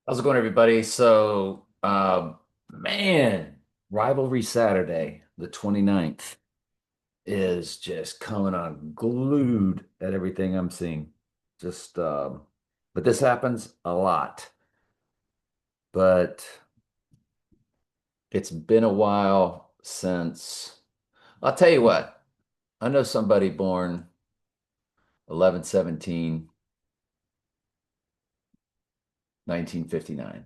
How's it going, everybody? Man, Rivalry Saturday, the 29th, is just coming on glued at everything I'm seeing. Just, but this happens a lot. But it's been a while since, I'll tell you what, I know somebody born 11/17, 1959,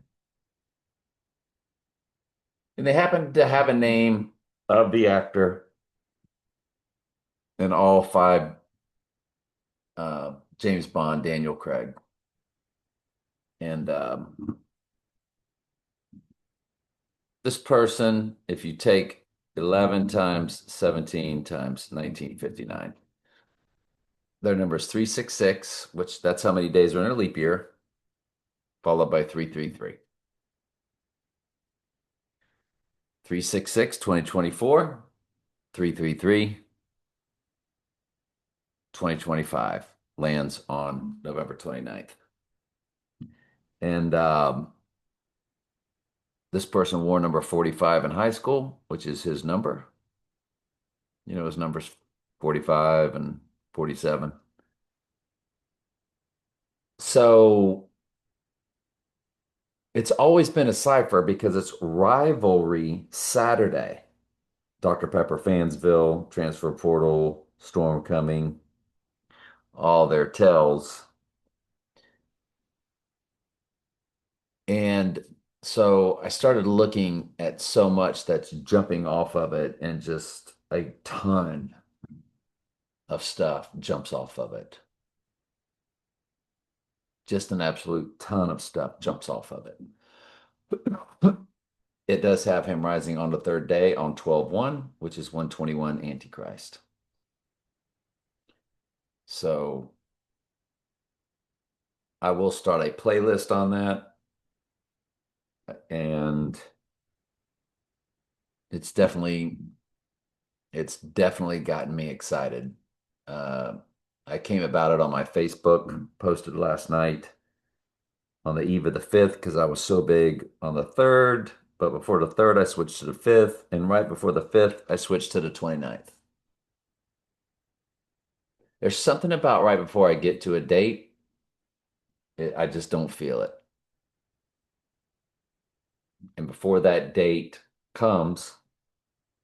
and they happen to have a name of the actor in all five James Bond, Daniel Craig. And this person, if you take 11 times 17 times 1959, their number is 366, which that's how many days are in a leap year, followed by 333. 366, 2024, 333, 2025 lands on November 29th. And this person wore number 45 in high school, which is his number. You know, his number's 45 and 47. So it's always been a cipher because it's Rivalry Saturday. Dr. Pepper Fansville, Transfer Portal, Storm Coming, all their tells. And so I started looking at so much that's jumping off of it, and just a ton of stuff jumps off of it. Just an absolute ton of stuff jumps off of it. It does have him rising on the third day on 12/1, which is 121 Antichrist. So I will start a playlist on that. And it's definitely it's definitely gotten me excited. Uh, I came about it on my Facebook, posted last night on the eve of the 5th because I was so big on the 3rd. But before the 3rd, I switched to the 5th. And right before the 5th, I switched to the 29th. There's something about right before I get to a date, I just don't feel it. And before that date comes,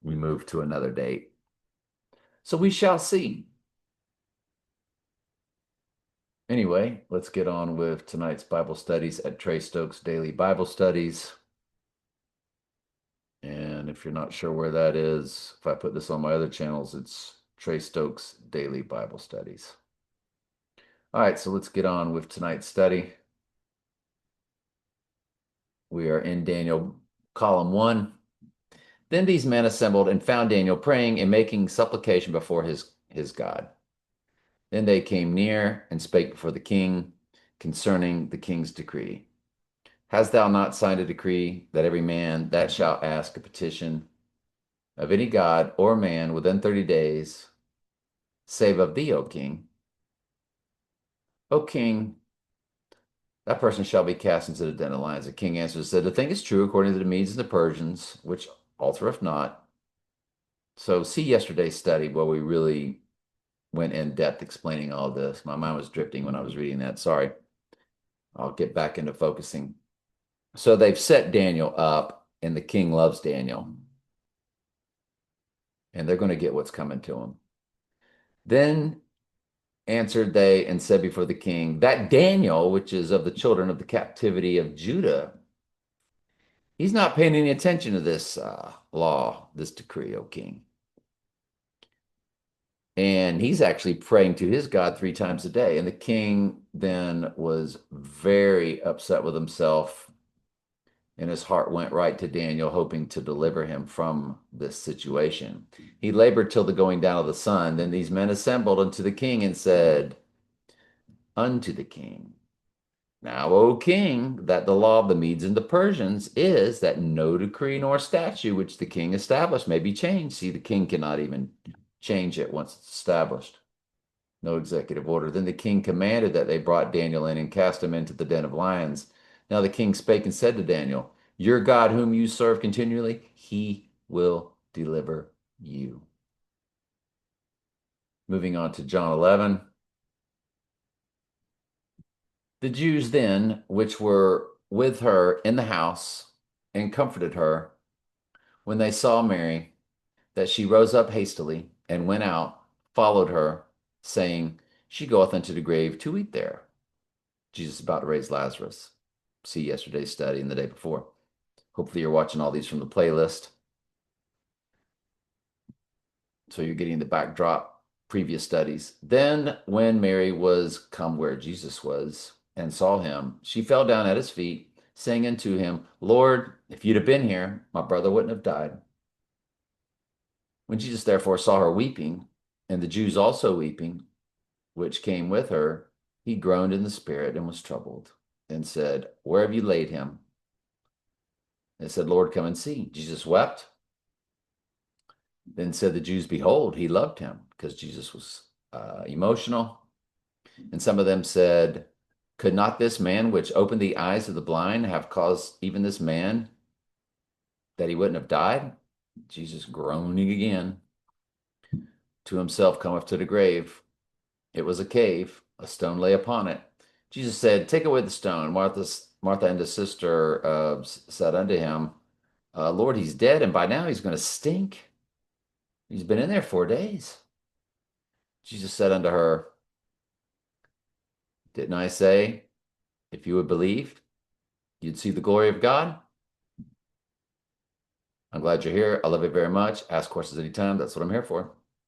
we move to another date. So we shall see. Anyway, let's get on with tonight's Bible studies at Trey Stokes Daily Bible Studies. And if you're not sure where that is, if I put this on my other channels, it's Trey Stokes Daily Bible Studies. All right, so let's get on with tonight's study. We are in Daniel, column 1. Then these men assembled and found Daniel praying and making supplication before his God. Then they came near and spake before the king concerning the king's decree. Hast thou not signed a decree that every man that shall ask a petition of any god or man within 30 days, save of thee, O king? O king, that person shall be cast into the den of lions. The king answered and said, the thing is true according to the Medes and the Persians, which altereth not. So see yesterday's study where we really went in depth explaining all this. My mind was drifting when I was reading that. Sorry. I'll get back into focusing. So they've set Daniel up, and the king loves Daniel, and they're going to get what's coming to him. Then answered they and said before the king, that Daniel, which is of the children of the captivity of Judah, he's not paying any attention to this law, this decree, O king. And he's actually praying to his God 3 times a day. And the king then was very upset with himself, and his heart went right to Daniel, hoping to deliver him from this situation. He labored till the going down of the sun. Then these men assembled unto the king and said unto the king, now, O king, that the law of the Medes and the Persians is that no decree nor statute which the king established may be changed. See, the king cannot even change it once it's established. No executive order. Then the king commanded that they brought Daniel in and cast him into the den of lions. Now the king spake and said to Daniel, your God, whom you serve continually, he will deliver you. Moving on to John 11. The Jews then, which were with her in the house, and comforted her, when they saw Mary, that she rose up hastily and went out, followed her, saying, she goeth unto the grave to eat there. Jesus is about to raise Lazarus. See yesterday's study and the day before. Hopefully you're watching all these from the playlist. So you're getting the backdrop, previous studies. Then when Mary was come where Jesus was and saw him, she fell down at his feet, saying unto him, Lord, if you'd have been here, my brother wouldn't have died. When Jesus therefore saw her weeping, and the Jews also weeping, which came with her, he groaned in the spirit and was troubled, and said, where have you laid him? And said, Lord, come and see. Jesus wept. Then said the Jews, behold, he loved him, because Jesus was emotional. And some of them said, could not this man which opened the eyes of the blind have caused even this man that he wouldn't have died? Jesus groaning again, to himself cometh to the grave. It was a cave, a stone lay upon it. Jesus said, take away the stone. Martha and his sister said unto him, Lord, he's dead, and by now he's going to stink. He's been in there 4 days. Jesus said unto her, didn't I say, if you would believe, you'd see the glory of God? I'm glad you're here. I love you very much. Ask questions anytime. That's what I'm here for.